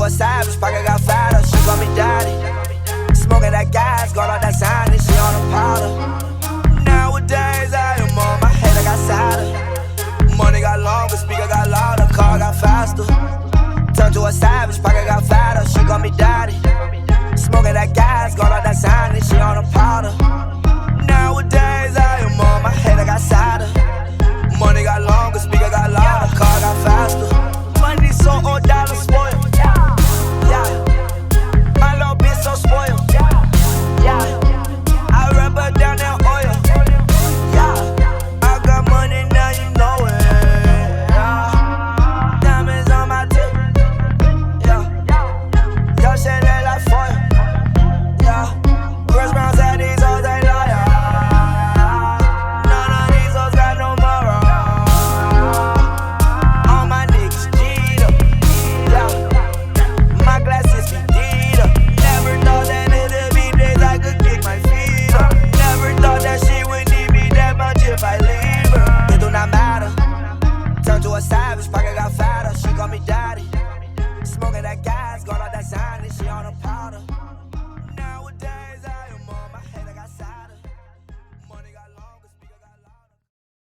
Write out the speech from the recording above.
to a savage, pocket got fatter, she call me daddy. Smoking that gas, got all that sign, and she on a powder. Nowadays I am on my head, I got sadder. Money got longer, speaker got louder, car got faster. Turn to a savage, pocket got fatter, she call me daddy. Smoking that gas, got all that sign, and she on a powder. Nowadays I am on my head, I got sadder. Money got longer, speaker got louder, car got faster. Money so old, dollar spoiled. Yeah, my little bitch so spoiled. Yeah, I rub her down in oil. Yeah, I got money now, you know it. Yeah, diamonds on my tip. Yeah, yo shit look like foil. Yeah, Chris Brown said these hoes ain't loyal. None of these hoes got no moral. All my niggas G'd up. Yeah, my glasses be D'd up. Never thought that it'd be days I could kick my feet up. Never thought that she would need me that much if I leave her. It do not matter. Turn to a savage, pocket got fatter. She call me daddy. Smoking that gas, got all that sign, and she on a powder.